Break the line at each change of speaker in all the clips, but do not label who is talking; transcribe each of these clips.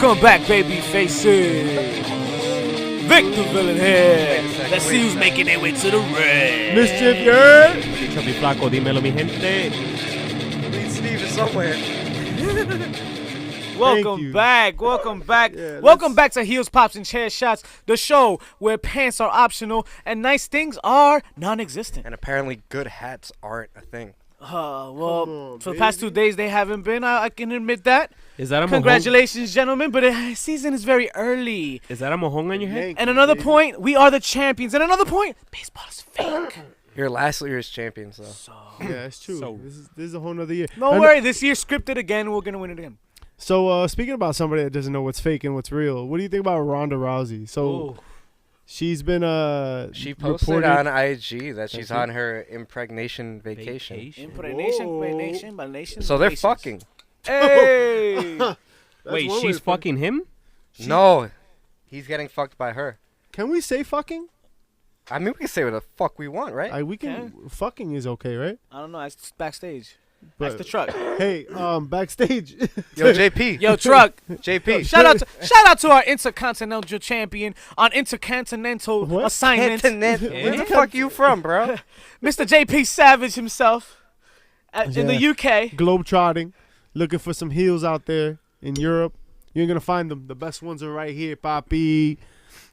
Welcome back, baby faces. Victor Villain here. Let's see who's making their way to the ring.
Mischief, yeah.
Chubby Flaco, dímelo, mi gente.
Lead Steve is somewhere.
Welcome back.
Yeah,
Welcome back to Heels, Pops, and Chairshots, the show where pants are optional and nice things are non-existent.
And apparently good hats aren't a thing.
For the past 2 days they haven't been. I can admit that.
Is that a
Congratulations, gentlemen, but the season is very early.
Is that a mojón on your head?
And another point, we are the champions. And another point, baseball is fake.
You're last year's champions, though.
Yeah, it's true.
So-
This is a whole nother year.
Don't worry, this year scripted again. We're going to win it again.
So, speaking about somebody that doesn't know what's fake and what's real, what do you think about Ronda Rousey? So, she's been
She posted
reported
on IG that she's on her impregnation vacation.
Nation.
So they're fucking.
Hey.
Wait, she's fucking him?
No, he's getting fucked by her.
Can we say fucking?
I mean, we can say what the fuck we want, right?
We can. Fucking is okay, right?
I don't know. That's backstage.
But
That's the truck.
hey, backstage.
Yo, JP.
Yo, truck.
JP.
Shout out to our intercontinental champion on intercontinental
What?
assignment,
Where the fuck you from, bro?
Mr. JP Savage himself, in the UK.
Globetrotting, looking for some heels out there in Europe. You ain't gonna find them. The best ones are right here, Papi.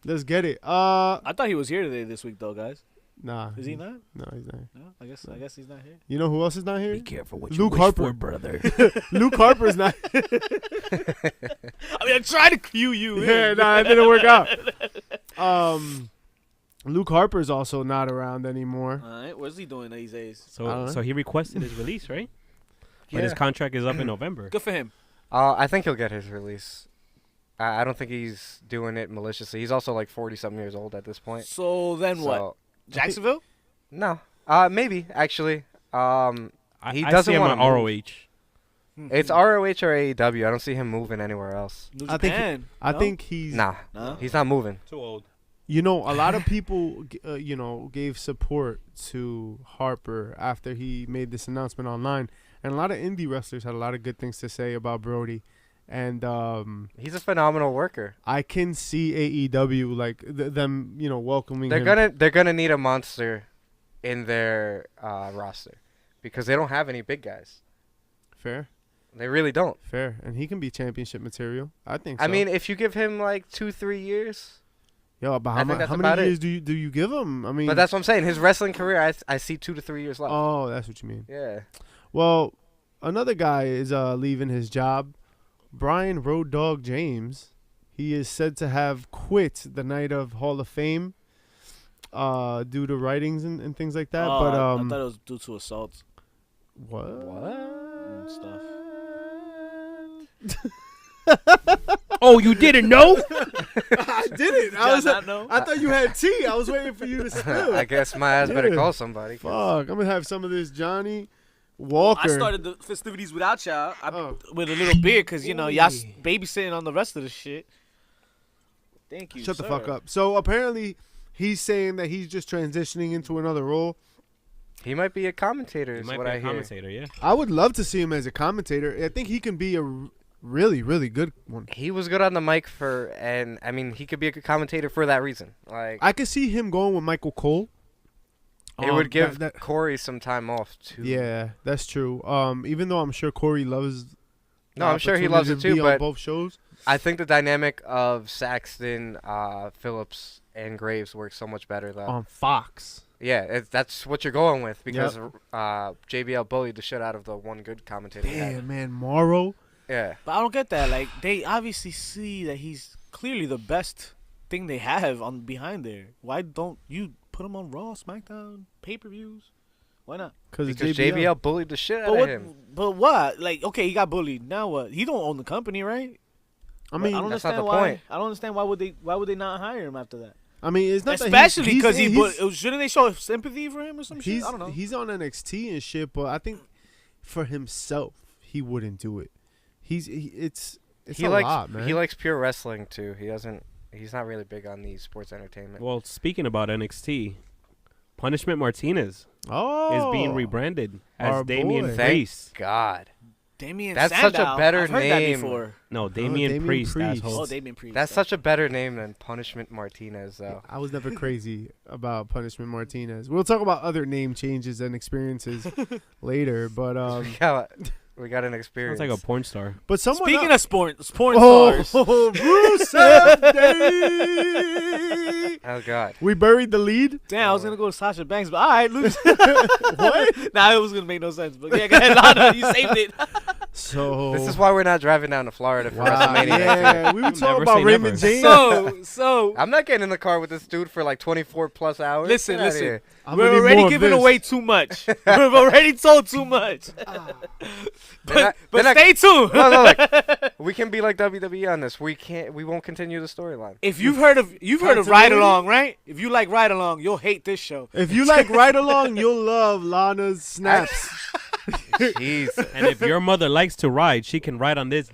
Let's get it.
I thought he was here this week, though, guys.
Nah.
Is he not?
No, he's not.
No, I guess he's not here.
You know who else is not here?
Be careful what
Luke
you wish
Harper.
for, brother.
Luke Harper's not.
I mean, I tried to cue you.
Yeah, nah, it didn't work out. Luke Harper's also not around anymore.
All right, what's he doing these days?
So he requested his release, right?
Yeah.
But his contract is up in November.
Good for him.
I think he'll get his release. I don't think he's doing it maliciously. He's also like 40-something years old at this point.
So then what? Jacksonville?
No. Maybe, actually. He
I
doesn't
see him
want
on
to
ROH.
It's ROH or AEW. I don't see him moving anywhere else.
New
I think
Japan.
I
No?
think he's.
Nah,
No?
he's not moving.
Too old.
You know, a lot of people, gave support to Harper after he made this announcement online, and a lot of indie wrestlers had a lot of good things to say about Brody, and
He's a phenomenal worker.
I can see AEW like them, welcoming him.
They're gonna need a monster in their roster because they don't have any big guys.
Fair,
They really don't.
and he can be championship material. I think. So.
I mean, if you give him like 2-3 years,
yo, but
I think that's
how
about
many
it.
years do you give him? I mean,
but that's what I'm saying. His wrestling career, I see 2 to 3 years left.
oh, that's what you mean.
Yeah.
Well, another guy is leaving his job. Brian Road Dogg James. He is said to have quit the night of Hall of Fame due to writings and things like that. But
I thought it was due to assaults
what?
and stuff.
Oh, you didn't know?
I didn't.
I not know.
I thought you had tea. I was waiting for you to spill.
I guess my ass better
Yeah.
call somebody.
Fuck, I'm gonna have some of this Johnny Walker.
I started the festivities without y'all with a little beer because, y'all
Ooh.
babysitting on the rest of the shit. Thank you,
Shut the
sir.
fuck up. So apparently, he's saying that he's just transitioning into another role.
He might be a commentator.
He
Is
might
what
be
I
a
hear.
commentator, yeah.
I would love to see him as a commentator. I think he can be a really, really good one.
He was good on the mic and I mean, he could be a good commentator for that reason. Like,
I could see him going with Michael Cole.
it would give
that-
Corey some time off too.
Yeah, that's true. Even though I'm sure Corey loves.
No,
the
I'm sure he loves it
opportunity
too,
to be on
but
both shows.
I think the dynamic of Saxton, Phillips, and Graves works so much better though.
On Fox.
Yeah, that's what you're going with because JBL bullied the shit out of the one good commentator. he had.
Damn, man, Morrow.
Yeah.
But I don't get that. Like, they obviously see that he's clearly the best thing they have on behind there. Why don't you put him on Raw, SmackDown, pay-per-views? Why not?
Because JBL bullied the shit out
But
of
what?
him.
But what? Like, okay, he got bullied. Now what? He don't own the company, right?
I mean,
I don't
that's not
understand
the
why.
point.
I don't understand why would they not hire him after that?
it's not
Especially because
he's
shouldn't they show sympathy for him or some shit? I don't know.
He's on NXT and shit, but I think for himself he wouldn't do it. It's
He
a
likes
lot, man.
he likes pure wrestling too. He's not really big on the sports entertainment.
Well, speaking about NXT, Punishment Martinez
is
is being rebranded as
Our
Damian
boy.
Thank
Priest.
God.
Damien
That's
Sandow.
such a better
I've heard
name.
that before.
No, Damian
Damian
Priest,
Priest.
asshole.
Oh, Damien Priest.
That's such a better name than Punishment Martinez, though.
I was never crazy about Punishment Martinez. We'll talk about other name changes and experiences later, but
We got an experience.
Sounds like a porn star.
but someone
Speaking
else,
of porn stars.
Rusev Day.
Oh God.
We buried the lead.
Damn, I was gonna go to Sasha Banks, but all right, Luke.
What?
Nah, it was gonna make no sense. But yeah, go ahead, Lana. You saved it.
So
This is why we're not driving down to Florida for
wow,
WrestleMania next year.
yeah, we were
Never
talking about
say
Raymond
never.
James.
So
I'm not getting in the car with this dude for like 24 plus hours.
Listen,
Get outta
listen.
here.
I'm
we're
gonna need
already
more of
giving
this.
away too much. We've already told too much. But stay tuned.
No, look. We can be like WWE on this. We won't continue the storyline.
If you've heard of
Continuity?
Ride Along, right? If you like Ride Along, you'll hate this show.
If you like Ride Along, you'll love Lana's snaps.
Jeez.
And if your mother likes to ride, she can ride on this.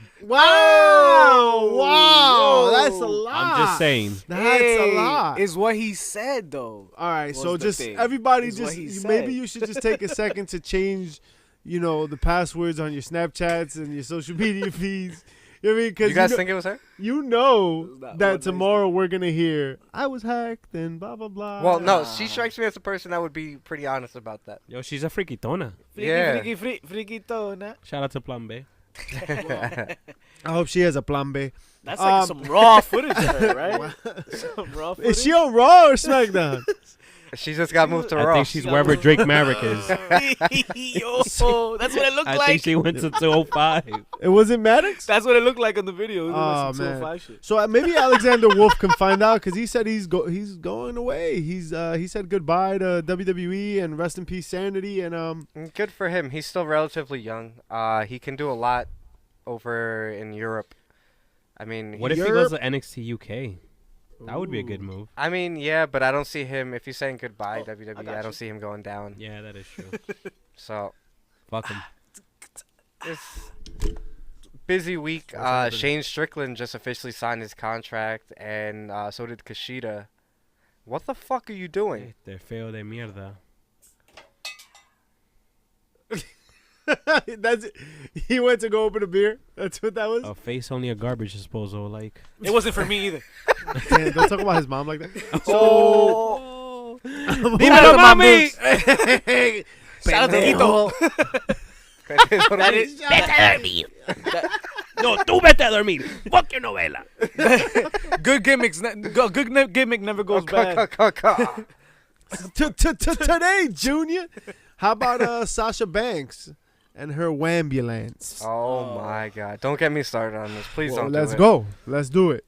Wow, that's a lot.
I'm just saying.
That's a lot.
Is what he said though.
All right,
was
so
the
just
thing.
everybody,
Is what
just
he
maybe
said.
you should just take a second to change, the passwords on your Snapchats and your social media feeds. You know what I mean? Because
You guys think it was her?
you know
It's not
that
what they
tomorrow we're gonna hear I was hacked and blah blah blah.
Well, no. She strikes me as a person that would be pretty honest about that.
Yo, she's a freakytona.
Yeah.
Freaky tona.
Shout out to Plan B.
I hope she has a plan B.
That's like some raw footage of her, right? Some raw footage.
Is she on Raw or SmackDown?
She just got moved to
I
Raw.
think she's wherever Drake Maverick is.
Yo, that's what it looked
I
like.
think she went to 205.
It wasn't Maddox.
That's what it looked like on the video. It
Oh,
was some
man.
205 shit.
So maybe Alexander Wolf can find out because he said he's going away. He said goodbye to WWE and rest in peace Sanity and
Good for him. He's still relatively young. He can do a lot over in Europe. I mean,
What if he goes to NXT UK? That would be a good move.
I mean, yeah, but I don't see him. If he's saying goodbye,
Oh,
WWE,
got
I don't
you.
see him going down.
Yeah, that is true.
So,
Fuck him.
it's busy week. Shane Strickland just officially signed his contract, and so did Kushida. What the fuck are you doing?
They're feo de mierda.
that's it. He went to go open a beer. That's what that was.
A face only a garbage disposal. Like,
It wasn't for me either.
Damn, don't talk about his mom like that.
Oh.
Dímelo,
mami.
mami.
Shout out to Quito. That is,
vete a dormir. No, tú vete a dormir. Fuck your novela.
good gimmicks. Good gimmick never goes bad.
Today, Junior. How about Sasha Banks and her wambulance?
Oh my God! Don't get me started on this, please.
Well,
Don't.
let's
do
go. Let's do it.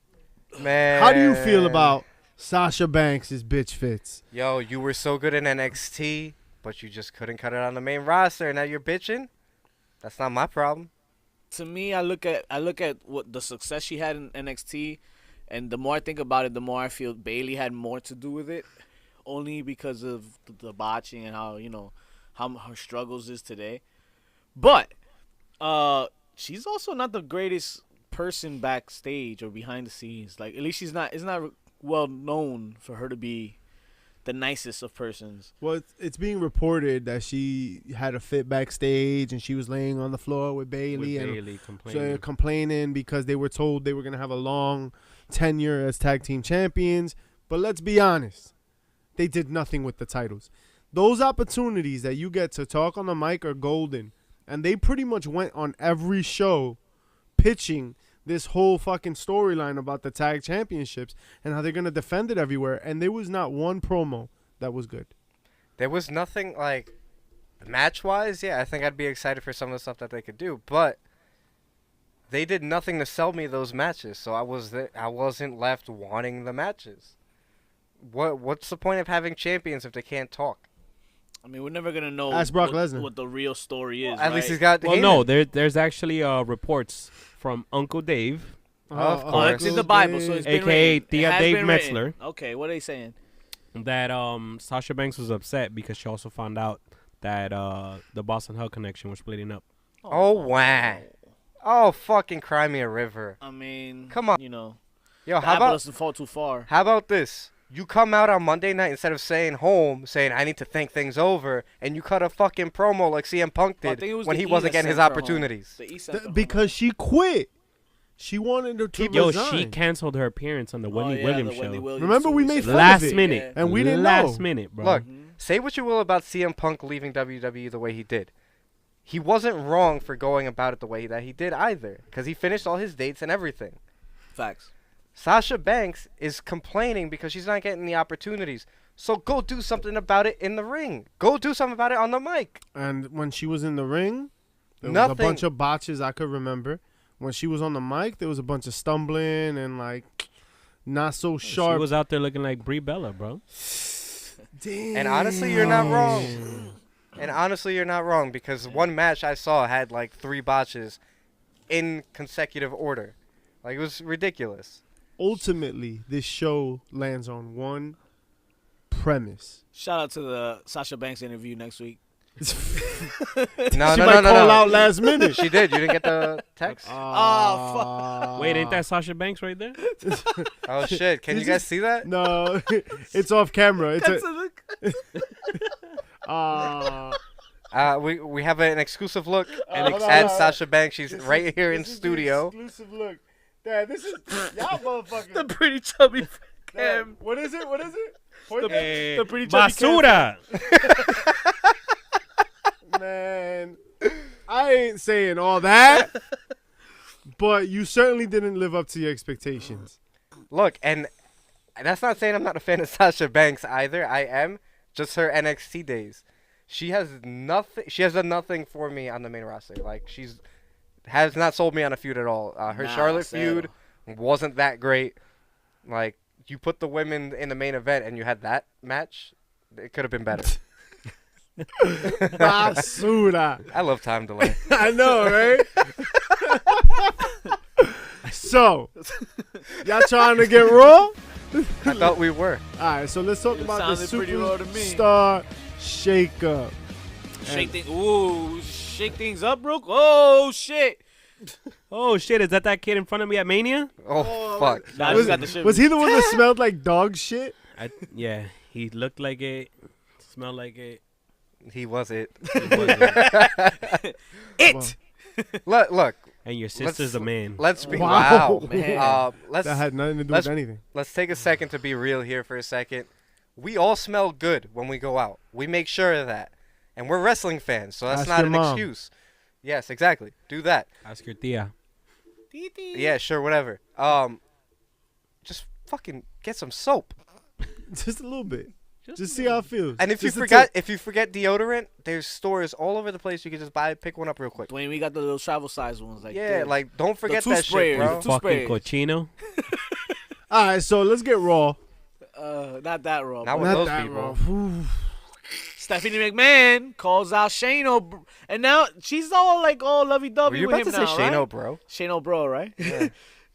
it. Man.
How do you feel about Sasha Banks' bitch fits?
Yo, you were so good in NXT, but you just couldn't cut it on the main roster, and now you're bitching. That's not my problem.
To me, I look at what the success she had in NXT, and the more I think about it, the more I feel Bayley had more to do with it, only because of the botching and how how her struggles is today. But she's also not the greatest person backstage or behind the scenes. Like, at least it's not well known for her to be the nicest of persons.
Well, it's being reported that she had a fit backstage and she was laying on the floor with Bayley and
Bailey
so
complaining.
complaining because they were told they were going to have a long tenure as tag team champions. But let's be honest, they did nothing with the titles. Those opportunities that you get to talk on the mic are golden. And they pretty much went on every show pitching this whole fucking storyline about the tag championships and how they're going to defend it everywhere. And there was not one promo that was good.
There was nothing like match-wise. Yeah, I think I'd be excited for some of the stuff that they could do, but they did nothing to sell me those matches. So I wasn't left wanting the matches. What's the point of having champions if they can't talk?
I mean, we're never gonna know
Ask Brock Lesnar.
what the real story is.
At least
right?
he's got.
Well,
Heyman.
no, there's actually reports from Uncle Dave,
Of
Oh,
course.
it's in the Bible, so it's been
AKA
written. It
Tia
has
Dave
been written.
Metzler.
Okay, what are they saying?
that Sasha Banks was upset because she also found out that the Boston Hell connection was splitting up.
Oh, wow. Oh, fucking cry me a river.
I mean,
Come on.
the
Yo,
apple doesn't fall too far.
how about this? You come out on Monday night instead of saying I need to think things over, and you cut a fucking promo like CM Punk
I
did
think it was
when
the
he
E
wasn't
that
getting his
sent her home.
opportunities.
The E sent her home,
Because she quit. She wanted her to
Yo,
resign.
she canceled her appearance on the Wendy Williams show.
Remember, we made fun of
Last
it.
minute.
And we didn't
Last
know.
minute, bro.
Look, say what you will about CM Punk leaving WWE the way he did. He wasn't wrong for going about it the way that he did either, because he finished all his dates and everything.
Facts.
Sasha Banks is complaining because she's not getting the opportunities. So go do something about it in the ring. Go do something about it on the mic.
And when she was in the ring, there was
Nothing.
a bunch of botches I could remember. When she was on the mic, there was a bunch of stumbling and like not so sharp.
She was out there looking like Brie Bella, bro.
Damn.
And honestly, you're not wrong. And honestly, you're not wrong, because one match I saw had like 3 botches in consecutive order. Like, it was ridiculous.
Ultimately, this show lands on one premise.
Shout out to the Sasha Banks interview next week.
No,
She
no,
might
no, no,
call
no.
out last minute.
She did. You didn't get the text?
Oh,
Wait, ain't that Sasha Banks right there?
Oh, shit. Can you
Did you-
guys see that?
No, it's off camera. It's
We have an exclusive look
hold on,
at
hold on.
Sasha Banks. She's right here in studio.
Exclusive look. Dad, this is y'all motherfuckers.
the pretty chubby
Dad,
cam.
what is it? What is it? Point that-
The pretty chubby
Basura.
Man, I ain't saying all that, but you certainly didn't live up to your expectations.
Look, and that's not saying I'm not a fan of Sasha Banks either. I am. Just her NXT days. She has nothing. She has done nothing for me on the main roster. Like, has not sold me on a feud at all. Her
Nah,
Charlotte
zero.
feud wasn't that great. Like, you put the women in the main event and you had that match, it could have been better.
Basura.
I love time delay.
I know, right? So, y'all trying to get raw?
I thought we were.
All right, so let's talk
It
about the
sounded pretty raw to me.
Superstar Shakeup.
Shake things up, Brooke. Oh shit.
Oh, shit. Is that kid in front of me at Mania?
Oh, fuck.
Nah,
Was,
you got the shit.
was he the one that smelled like dog shit?
Yeah. He looked like it. Smelled like it.
He was it.
He wasn't.
It.
Look.
And your sister's a man.
Let's be
Wow.
wow.
Man.
Let's
That had nothing to do
let's-
with anything.
let's take a second to be real here for a second. We all smell good when we go out. We make sure of that. And we're wrestling fans, so that's
Ask
not
your
an
mom.
excuse. Yes, exactly. Do that.
Ask your tia.
Yeah, sure, whatever. Just fucking get some soap.
Just a little bit. Just see how it feels.
And if you
Just a
forget deodorant, there's stores all over the place you can just pick one up real quick.
Dwayne, we got the little travel size ones. Like
Yeah,
this.
like don't forget
two
that shit,
sprayers.
bro.
Two
Fucking
sprays.
cochino.
All right, so let's get raw.
Not that raw.
Not
but
with
Not
those
that
people.
raw. Ooh.
Stephanie McMahon calls out Shane and now she's all
Were
lovey-dovey
you
with
about
him
to say
now,
Shane
right?
O'Bro?
Shane O'Bro, right?
Yeah.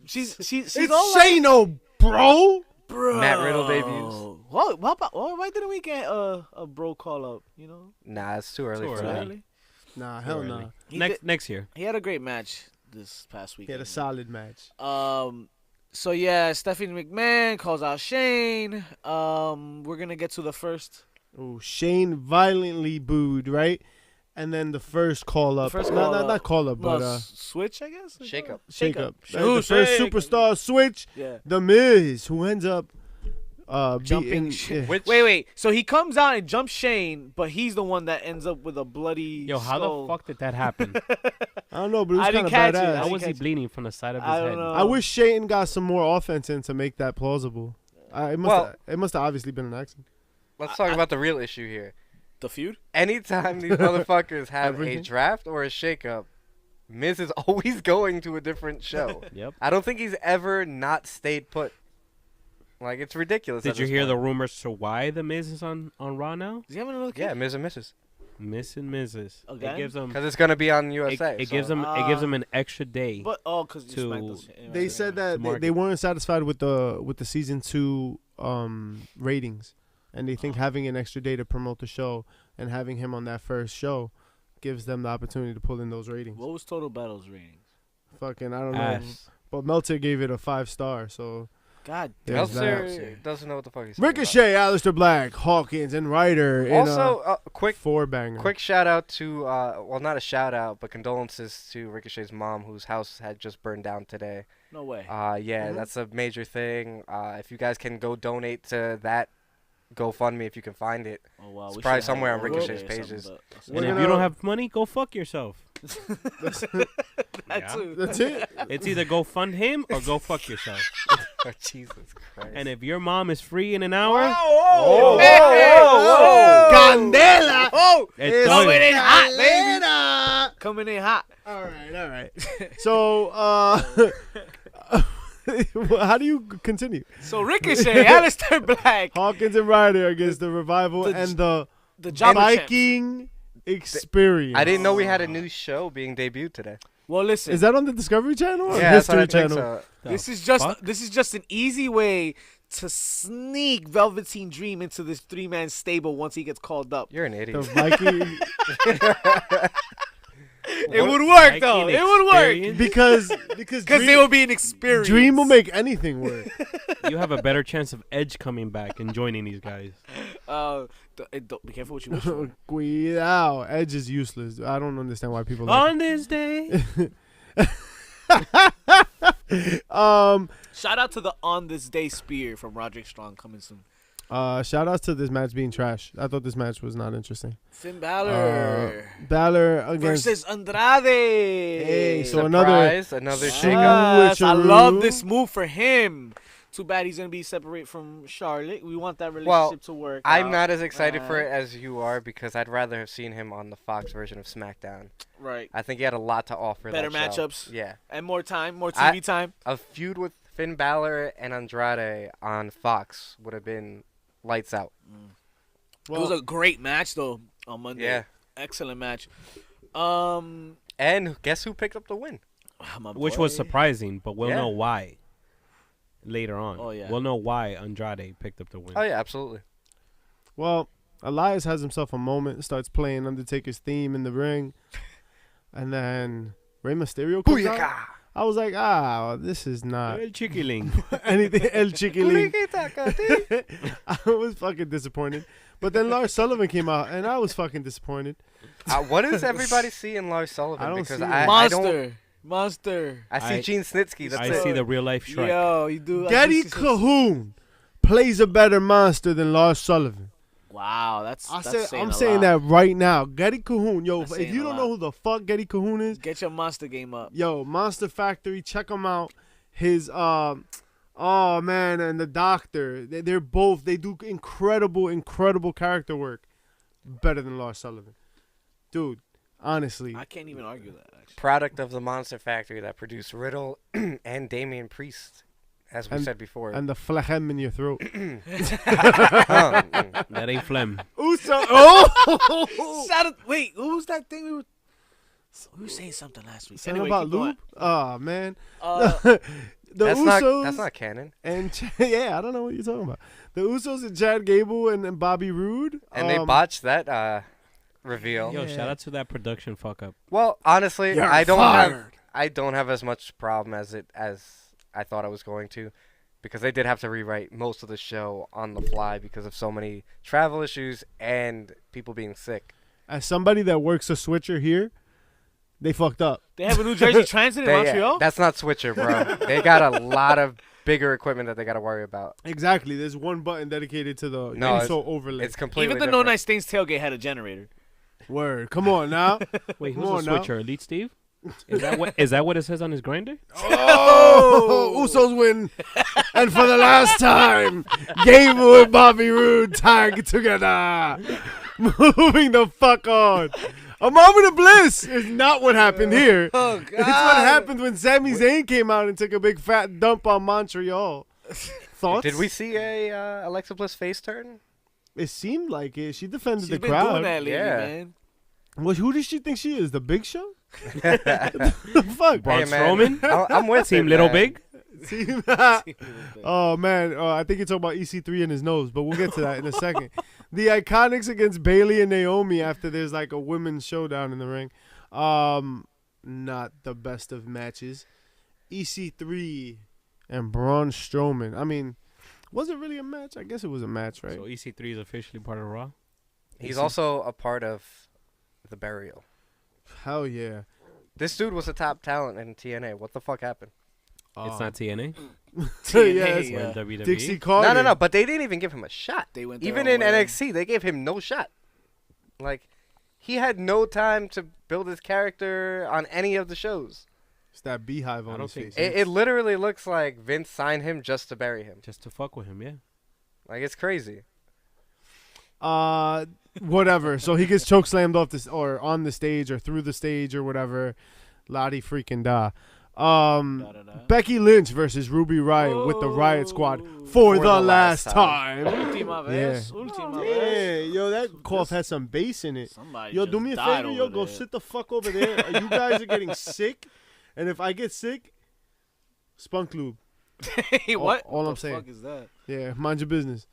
she's
It's
all like,
Shano, bro.
bro.
Matt Riddle debuts.
Why didn't we get a bro call up? You know,
Nah, it's too early
Too
for
early.
that.
early.
Nah, hell
Early.
no.
He
Next year.
He had a great match this past week.
He had a solid match.
So yeah, Stephanie McMahon calls out Shane. We're gonna get to the first.
Oh, Shane violently booed, right? And then the first call up.
First call up.
Not call up, but
switch, I guess.
Shakeup.
shake up.
Ooh,
The first
shake.
superstar switch.
Yeah.
The Miz, who ends up
Jumping
beating.
Shane.
Yeah.
Which
Wait. So he comes out and jumps Shane, but he's the one that ends up with a bloody.
Yo, how
skull.
the fuck did that happen?
I don't know, but it was
I
kind
didn't
of
catch it.
badass.
I
How
didn't
was he
catch-
bleeding from the side of his
I
head?
don't know.
I wish Shane got some more offense in to make that plausible. It must have obviously been an accident.
let's talk about the real issue here.
The feud.
Anytime these motherfuckers have
Everything.
a draft or a shakeup, Miz is always going to a different show.
Yep.
I don't think he's ever not stayed put. Like, it's ridiculous.
Did you hear the rumors to why the Miz is on Raw now?
Is he having another kid?
Yeah, Miz and Mrs.
Miss and Mrs.
Again?
It gives them.
Because it's gonna be on USA.
It gives
so-
them. It gives them an extra day.
But because
To-
They said that
market.
they weren't satisfied with the season 2 ratings, and they think having an extra day to promote the show and having him on that first show gives them the opportunity to pull in those ratings.
What was Total Battle's ratings?
Fucking, I don't know.
Ass.
But Meltzer gave it a 5-star, so
God
There's
damn.
that.
Meltzer doesn't know what the fuck he's talking
Ricochet, Aleister Black, Hawkins, and Ryder.
about. Also, quick
four-banger.
Quick shout out to, well, not a shout out, but condolences to Ricochet's mom, whose house had just burned down today.
No way.
Yeah, that's a major thing. If you guys can go donate to that GoFundMe, if you can find it.
Oh wow.
It's
we
probably
should
somewhere
have
on
it
Ricochet's
or something,
pages.
but-
And if you don't have money, go fuck yourself.
that
Yeah.
too.
That's it.
It's either go fund him or go fuck yourself.
Oh, Jesus Christ.
And if your mom is free in an hour,
Oh,
Hey, whoa.
Candela.
Oh,
it's
coming
done.
in hot, baby.
Candela.
Coming in hot.
All right. So, how do you continue?
So Ricochet, Aleister Black,
Hawkins and Ryder against the Revival
The
and the
the Jobber champs.
Viking Experience.
I didn't know we had a new show being debuted today.
Well, listen.
Is that on the Discovery Channel or
Yeah, that's what
History
I think
Channel?
so.
This is just an easy way to sneak Velveteen Dream into this 3-man stable once he gets called up.
You're an
The
idiot.
Viking
It would work though.
Viking
It would work
experience?
because
because
Dream,
they will be an experience.
Dream will make anything work.
You have a better chance of Edge coming back and joining these guys.
Be careful what you wish for.
Cuidado. Edge is useless. I don't understand why people like
On this day,
Shout out to the On This Day spear from Roderick Strong coming soon.
shout outs to this match being trash. I thought this match was not interesting.
Finn Balor
Balor against
versus Andrade.
Hey, so
Surprise, another
Yes,
shakeup.
I love this move for him. Too bad he's gonna be separate from Charlotte. We want that relationship to work.
I'm
out.
not as excited for it as you are because I'd rather have seen him on the Fox version of SmackDown.
Right.
I think he had a lot to offer.
Better
that show.
matchups.
Yeah.
And more time, more TV time.
A feud with Finn Balor and Andrade on Fox would have been lights out.
It was a great match though on Monday.
Yeah.
Excellent match.
And guess who picked up the win?
My
which
boy.
was surprising, but we'll
Yeah.
know why later on.
Oh, yeah.
We'll know why Andrade picked up the win.
Oh yeah, absolutely.
Well, Elias has himself a moment, starts playing Undertaker's theme in the ring, and then Rey Mysterio comes out.
Booyaka!
I was like, this is not
El Chiquiling.
anything El Chiquiling.
Booyaka!
I was fucking disappointed. But then Lars Sullivan came out, and I was fucking disappointed.
What does everybody see in Lars Sullivan?
I don't
because
see it.
I don't.
Monster.
I see
I-
Gene Snitsky. That's
I
it.
see the real life Shrek.
Yo, you do.
Getty Cahoon plays a better monster than Lars Sullivan.
Wow, that's saying
I'm
a
saying
lot.
that right now. Getty Cahoon, yo,
That's
if
saying
you
a
don't
lot.
know who the fuck Getty Cahoon is,
Get your monster game up.
yo, Monster Factory, check him out. His oh man, and the Doctor, they do incredible character work, better than Lars Sullivan, dude. Honestly,
I can't even argue that. Actually.
Product of the Monster Factory that produced Riddle and Damian Priest, as we
And-
said before.
and the phlegm in your throat.
That ain't phlegm.
Uso, oh,
Shout out, wait, who was that thing we were saying something last week?
something
Anyway,
about
keep going.
Lube. Oh man,
Uh,
the
that's
Usos.
that's not canon.
And yeah, I don't know what you're talking about. The Usos and Chad Gable and Bobby Roode.
And they botched that reveal.
Yo,
Yeah.
shout out to that production fuck up.
Well, honestly,
You're
I don't
fired.
have as much problem as I thought I was going to, because they did have to rewrite most of the show on the fly because of so many travel issues and people being sick.
As somebody that works a switcher here, they fucked up.
they have a New Jersey Transit in Montreal.
That's not Switcher, bro. They got a lot of bigger equipment that they got to worry about.
Exactly. There's one button dedicated to the
No,
Uso overlay.
It's completely
Even the No
different.
Nice Things tailgate had a generator.
Word. Come on now.
Wait,
Come
who's
on
the
now.
switcher? Elite Steve? Is that what it says on his grinder?
Oh, Usos win. And for the last time, Gable and Bobby Roode tag together. Moving the fuck on. A moment of bliss is not what happened here.
Oh God!
It's what happened when Sami Zayn came out and took a big fat dump on Montreal. Thoughts?
Did we see a Alexa Bliss face turn?
It seemed like it. She defended
She's
the
been
crowd.
doing that lately,
Yeah.
man.
Well, who does she think she is? The Big Show? The fuck?
Braun
Hey, man.
Strowman?
I'm with
Team
it,
Little
man.
Big?
See? Oh man, I think you're talking about EC3 in his nose, but we'll get to that in a second. The Iconics against Bailey and Naomi after there's like a women's showdown in the ring. Not the best of matches. EC3 and Braun Strowman. I mean, was it really a match? I guess it was a match, right?
So EC3 is officially part of Raw.
He's also a part of the Burial.
Hell yeah.
This dude was a top talent in TNA. What the fuck happened?
It's not TNA.
Yes.
We're in WWE.
Dixie Carter.
No. But they didn't even give him a shot.
They went their
Even
own
in
way.
NXT, they gave him no shot. Like, he had no time to build his character on any of the shows.
It's that beehive
I
on
don't
his
think
face.
It literally looks like Vince signed him just to bury him.
Just to fuck with him, yeah.
Like, it's crazy.
Whatever. So he gets choke slammed off this or on the stage or through the stage or whatever. Lottie freaking da. Becky Lynch versus Ruby Riott with the Riot Squad for the last time.
Última vez.
Yeah.
Última
Yeah,
vez.
yo, that cough has some bass in it.
Somebody
Yo,
just
do me a
died
favor, yo,
over
go
there.
sit the fuck over there. You guys are getting sick, and if I get sick, Spunk Lube.
Hey, what?
all
What
I'm
the
saying.
fuck is that?
Yeah, mind your business.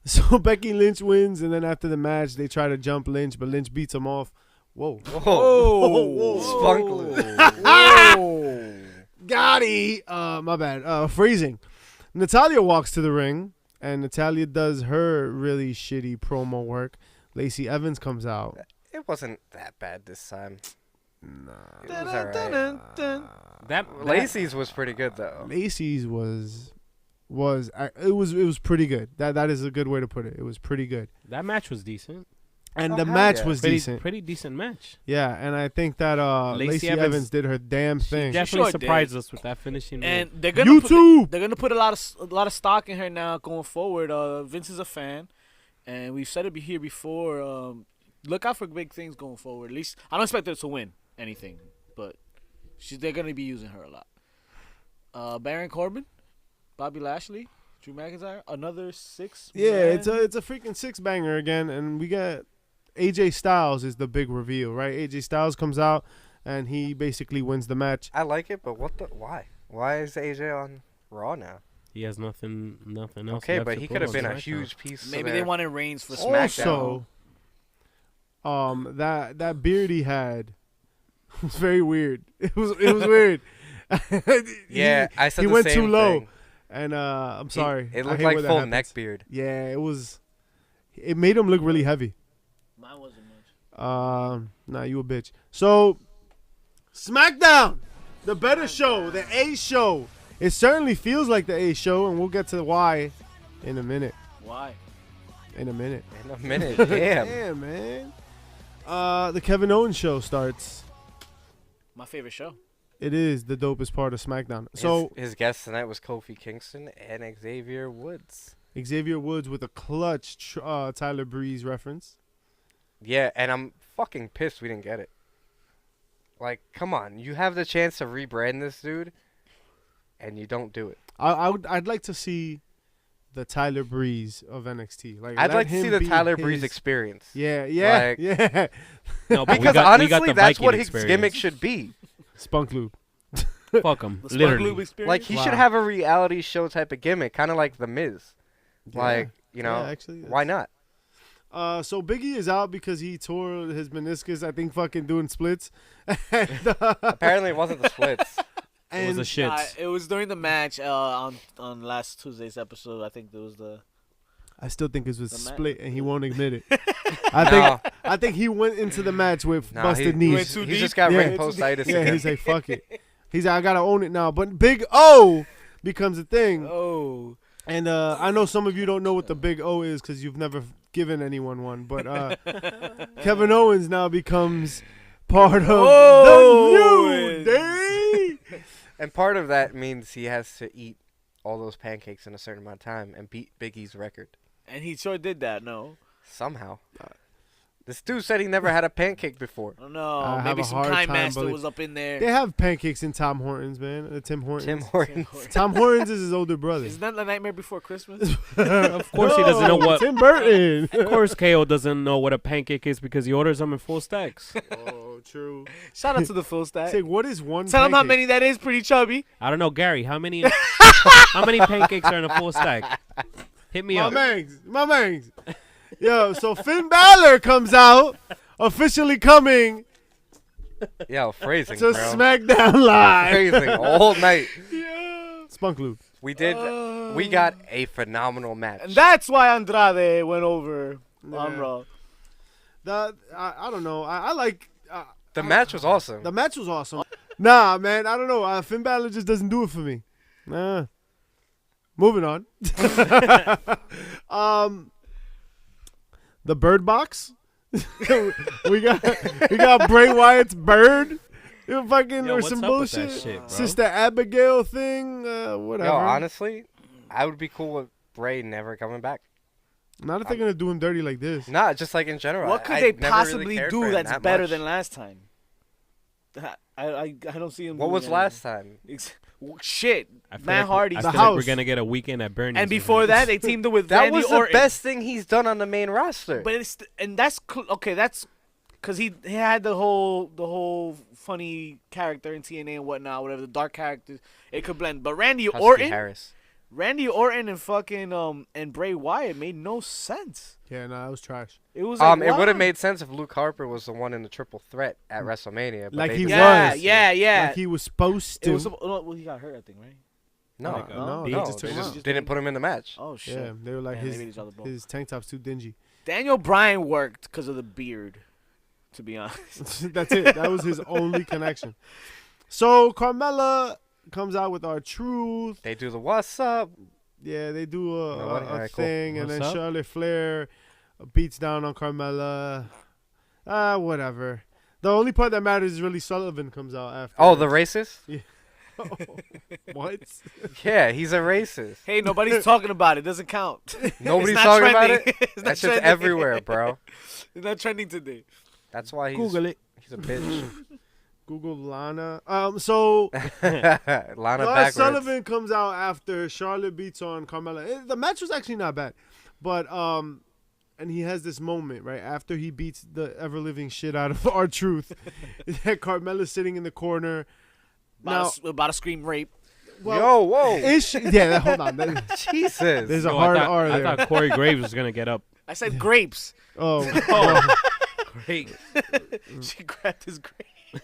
So Becky Lynch wins, and then after the match, they try to jump Lynch, but Lynch beats him off. Whoa.
Whoa. Spunk Lube.
Whoa.
Gotti. My bad. Phrasing. Natalia walks to the ring, and Natalia does her really shitty promo work. Lacey Evans comes out.
It wasn't that bad this time.
Nah.
It was alright.
That
Lacey's was pretty good, though.
Lacey's was it was pretty good. That is a good way to put it. It was pretty good.
That match was decent.
And
Oh,
the
hell
match
yeah.
was decent.
Pretty decent match.
Yeah, and I think that Lacey
Lacey
Evans,
Evans
did her damn thing.
Definitely
sure did.
surprised us with that finishing move.
And they're gonna
YouTube.
They're gonna put a lot of stock in her now going forward. Vince is a fan, and we've said it here before. Look out for big things going forward. At least I don't expect her to win anything, but they're gonna be using her a lot. Baron Corbin, Bobby Lashley, Drew McIntyre, another 6.
Yeah,
man.
it's a freaking 6-banger again, and we got AJ Styles is the big reveal, right? AJ Styles comes out, and he basically wins the match.
I like it, but why? Why is AJ on Raw now?
He has nothing else.
Okay,
left
but
to
he
put
could have
on
been a
SmackDown.
huge piece.
Maybe
of
they
their-
wanted Reigns for SmackDown.
Also, that beard he had was very weird. It was weird.
Yeah, I said
he
the
went
same
too low,
thing.
and I'm sorry.
It
I
looked
hate
like
when that
full
happens.
neck beard.
Yeah, it was. It made him look really heavy.
Mine wasn't much.
Nah, you a bitch. So, SmackDown, the better show, the A show. It certainly feels like the A show, and we'll get to the why in a minute.
Why?
In a minute.
In a minute, damn.
Damn, man. The Kevin Owens show starts.
My favorite show.
It is the dopest part of SmackDown. So
his guest tonight was Kofi Kingston and Xavier Woods.
Xavier Woods with a clutch Tyler Breeze reference.
Yeah, and I'm fucking pissed we didn't get it. Like, come on, you have the chance to rebrand this dude, and you don't do it.
I'd like to see the Tyler Breeze of NXT.
I'd
let
like to
him
see the
be
Tyler Breeze
his-
experience.
Yeah,
Like-
yeah.
No, but
Because
we got
honestly,
the
that's
Viking
what his
experience.
gimmick should be.
Spunk Lube.
Fuck him.
The Spark
Literally.
Lube experience.
Like, he should
Wow.
have a reality show type of gimmick, kind of like The Miz. Like, you know,
Yeah, actually,
why not?
So Biggie is out because he tore his meniscus. I think fucking doing splits.
Apparently, it wasn't the splits.
It was a shit.
It was during the match on last Tuesday's episode. I think there was the.
I still think it was
The ma-
split, and he won't admit it.
No.
I think he went into the match with
No,
busted
he
knees.
went too
He
deep.
just got
Yeah.
ring postitis
Yeah,
again.
he's like, fuck it. He's like, I gotta own it now. But Big O becomes a thing,
Oh.
and I know some of you don't know what the Big O is because you've never given anyone one. But Kevin Owens now becomes part of
Oh.
the New Day.
And part of that means he has to eat all those pancakes in a certain amount of time and beat Big E's record.
And he sure did that. No.
Somehow. This dude said he never had a pancake before.
I don't know.
I have
Maybe
a
some
hard
Kind
time
Master
believe-
was up in there.
They have pancakes in Tom Hortons, man. Tim Hortons.
Tim Hortons.
Tom Hortons is his older brother.
Isn't that The Nightmare Before Christmas?
Of course he doesn't know what.
Tim Burton.
Of course KO doesn't know what a pancake is because he orders them in full stacks.
Oh, true.
Shout out to the full stack.
Say, what is one?
Tell him how
pancake?
many that is. Pretty chubby.
I don't know, Gary. How many pancakes are in a full stack? Hit me
My
up.
mangs. Yo, so Finn Balor comes out, officially coming
Yo, phrasing,
to
bro.
Smackdown Live.
Phrasing all night.
Yeah.
Spunk Loop.
We got a phenomenal match.
And that's why Andrade went over on
Yeah.
Raw.
I don't know. I like.
The match was awesome.
The match was awesome. Nah, man, I don't know. Finn Balor just doesn't do it for me. Nah. Moving on. The Bird Box. we got Bray Wyatt's bird. Fucking
Yo,
or
what's
some
up with that
bullshit.
shit, bro?
Sister Abigail thing. Whatever.
Yo, honestly, I would be cool with Bray never coming back.
Not if they're gonna do him dirty like this.
Nah, just like in general.
What could
I
they
never really
possibly
cared for
do
him
that's
that
better
much.
than last time? I don't see him.
What
doing
was
anything.
last time?
Shit,
I feel
Matt
like,
Hardy.
I
The
feel like we're
house.
gonna get a weekend at Bernie's.
And
with
before
him.
that, they teamed up with
That
Randy
was the
Orton.
best thing he's done on the main roster.
But it's and that's okay. That's because he had the whole funny character in TNA and whatnot, whatever the dark characters. It could blend. But Randy
Husky
Orton and fucking and Bray Wyatt made no sense.
Yeah, nah, that was trash.
It was like,
It would have
why?
made sense if Luke Harper was the one in the triple threat at WrestleMania. But
Like
they
he
didn't.
Yeah,
was.
yeah.
Like he was supposed to.
It was well, he got hurt, I think, right?
No,
Like,
no,
they
they
no,
just took
they
him
just
out.
didn't put him in the match.
Oh shit.
Yeah, they were like
Yeah, maybe they dropped the ball.
his tank top's too dingy.
Daniel Bryan worked because of the beard. To be honest.
That's it. That was his only connection. So Carmella comes out with R-Truth.
They do the what's up.
Yeah, they do
No, what?
a
Alright, cool.
thing, and
What's
then
up?
Charlotte Flair beats down on Carmella. Whatever. The only part that matters is really Sullivan comes out after.
Oh, the racist?
What?
Yeah, he's a racist.
Hey, nobody's talking about it. Doesn't count.
Nobody's
It's not
talking about
trending.
it?
It's not
That shit's
trending.
everywhere, bro.
It's not trending today.
That's why
Google it.
he's a bitch.
Google Lana. So
Lana
Lars
backwards.
Sullivan comes out after Charlotte beats on Carmella. The match was actually not bad, but and he has this moment right after he beats the ever living shit out of R-Truth. That Carmella's sitting in the corner. Now,
About to scream rape.
well,
Yo, whoa.
is she, yeah, hold on.
Jesus.
There's a
Yo,
hard
I thought,
R
I
there.
thought Corey Graves was gonna get up.
I said grapes.
Oh,
Great.
She grabbed his grape.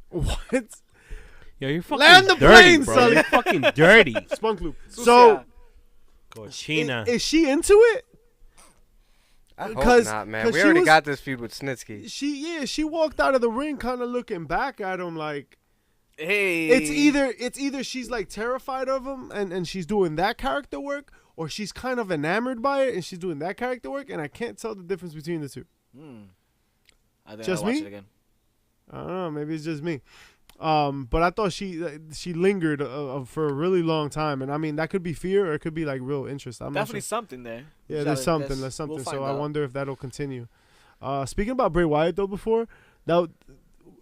what?
Yo, you're fucking
Land the
dirty,
plane,
bro.
Sully.
You're fucking dirty.
Spunk loop. So,
Cochina.
is she into it?
I hope
'Cause-
not, man.
'cause
We
she
already
was-
got this feud with Snitsky.
She walked out of the ring kind of looking back at him like
Hey.
it's either she's like terrified of him and she's doing that character work, or she's kind of enamored by it and she's doing that character work, and I can't tell the difference between the two.
I think
Just
I'll watch
me?
it again.
I don't know, maybe it's just me. But I thought she lingered for a really long time, and I mean that could be fear or it could be like real interest. I'm
Definitely
not sure.
something there.
Yeah, there's something. There's something.
We'll
So
find
I
out.
wonder if that'll continue. Speaking about Bray Wyatt though, before that,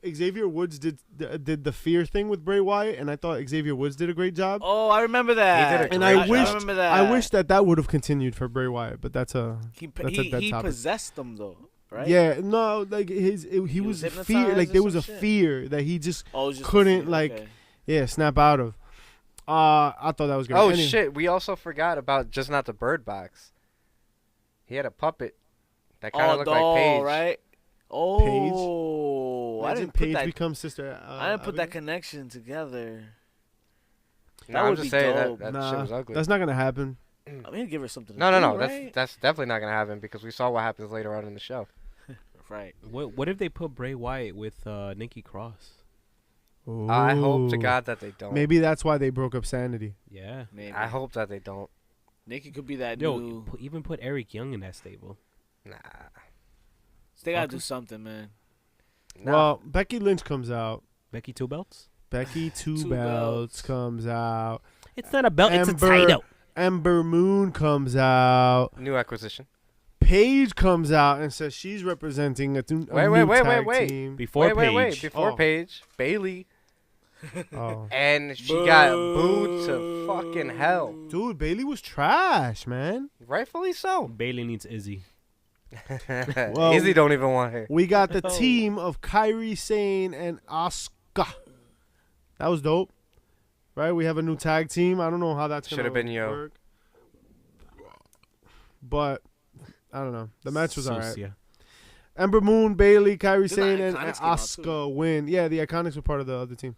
Xavier Woods did the fear thing with Bray Wyatt, and I thought Xavier Woods did a great job.
Oh, I remember that.
He did a
And
great
I
job.
wish
remember that.
I wish that would have continued for Bray Wyatt, but that's a
he
dead topic.
possessed them though, right?
Yeah, no, like he was
was
fear, like
hypnotized
there
or
was a
some shit?
fear that he just
Oh, it was just a
couldn't,
fear,
like,
okay.
snap out of. I thought that was great.
Oh,
Any-
shit. We also forgot about just not the bird box. He had a puppet that kind of looked like Paige.
right? Oh, I
Imagine
didn't put
Paige
that.
become sister.
I didn't put that
Abigail.
connection together.
No,
That
I'm
would
just
be
saying
dope.
that
Nah,
shit was ugly.
That's not gonna happen.
I mean, give her something.
No,
to
no,
do,
no.
right?
That's definitely not gonna happen because we saw what happens later on in the show.
right.
What if they put Bray Wyatt with Nikki Cross?
I hope to
Ooh.
God that they don't.
Maybe that's why they broke up Sanity.
Yeah.
Maybe.
I hope that they don't.
Nikki could be that
Yo,
new.
even put Eric Young in that stable.
Nah.
They gotta
fucker.
do something, man.
Nah.
Well, Becky Lynch comes out.
Becky Two Belts?
Becky Two
Two
Belts
Belts.
comes out.
It's not a belt, it's a
Ember-
title.
Ember Moon comes out.
New acquisition.
Paige comes out and says she's representing a new tag team.
Before
wait.
Paige.
Before
Oh.
Paige, Bailey,
Oh.
and she got booed to fucking hell.
Dude, Bailey was trash, man.
Rightfully so.
Bailey needs Izzy.
Well,
Izzy don't even want her.
We got the
Oh.
team of Kairi Sane and Asuka. That was dope. Right? We have a new tag team. I don't know how that's going to
Should've been Yo.
work. But, I don't know. The match was alright.
Sucia.
Ember Moon, Bailey, Kairi
Didn't the
Sane, and
Iconics came out
Asuka win. Yeah, the Iconics were part of the other team.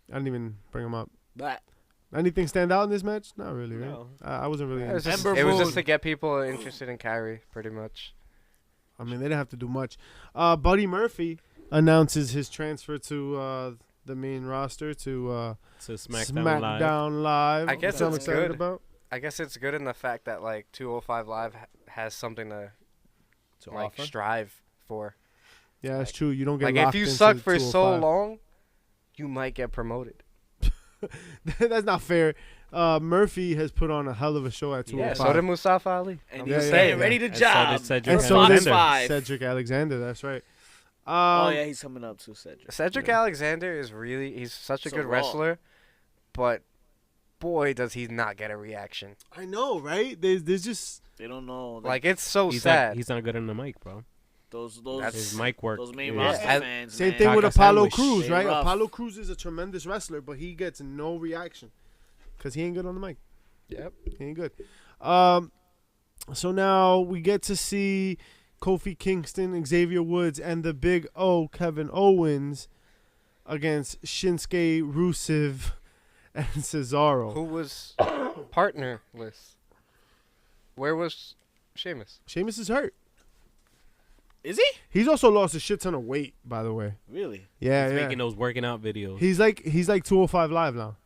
I didn't even bring them up.
That
Anything stand out in this match? Not really, right?
No.
I wasn't really.
It was, just,
Ember
it was
Moon.
just to get people interested in Kyrie, pretty much.
I mean, they didn't have to do much. Buddy Murphy announces his transfer to the main roster to SmackDown Live.
I guess
which I'm
it's
excited
good.
about.
I guess it's good in the fact that like 205 Live has something to like
offer.
strive for.
Yeah, that's true. You don't get
Like
locked
if you
into
suck for so
205.
long, you might get promoted.
That's not fair. Murphy has put on a hell of a show at 205.
Yeah, so did Mustafa Ali.
and
I'm
he's
just
yeah,
saying
yeah.
ready to
And so
job.
did Cedric
And
For
so
Fox
did
5.
Cedric Alexander. That's right.
Oh yeah, he's coming up too, Cedric.
Cedric Alexander is he's such a
So
good
raw.
wrestler, but boy does he not get a reaction.
I know, right? There's just
They don't know.
Like it's so
He's
sad.
not, he's not good on the mic, bro.
those
His mic work.
those main
is-
roster
Yeah.
fans.
same
man.
thing with
Taka
Apollo
sandwich.
Crews,
They
right?
rough.
Apollo Crews is a tremendous wrestler, but he gets no reaction because he ain't good on the mic.
Yep.
He ain't good. So now we get to see Kofi Kingston, Xavier Woods, and the Big O, Kevin Owens, against Shinsuke, Rusev, and Cesaro.
Who was partnerless? Where was Sheamus?
Sheamus is hurt.
Is he
He's also lost a shit ton of weight, by the way.
really?
Yeah,
He's
yeah.
making those working out videos.
He's like 205 Live now.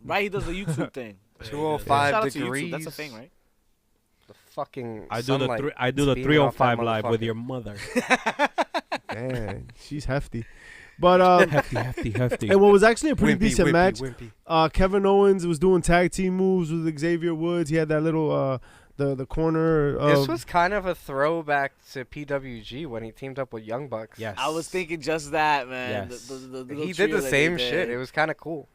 Right, he does the YouTube thing.
205
Shout out to
degrees.
YouTube. That's a thing, right?
The fucking
I do the
sunlight
I do the
beaming off that
305 live with
motherfucker.
your mother.
Man, she's hefty. But
hefty.
and what was actually a pretty
Wimpy,
decent
wimpy,
match.
wimpy.
Kevin Owens was doing tag team moves with Xavier Woods. He had that little the corner.
This was kind of a throwback to PWG when he teamed up with Young Bucks.
Yes.
I was thinking just that, man.
Yes.
The little
He did
trio
the
that
same
they
shit.
did.
It was kind of cool.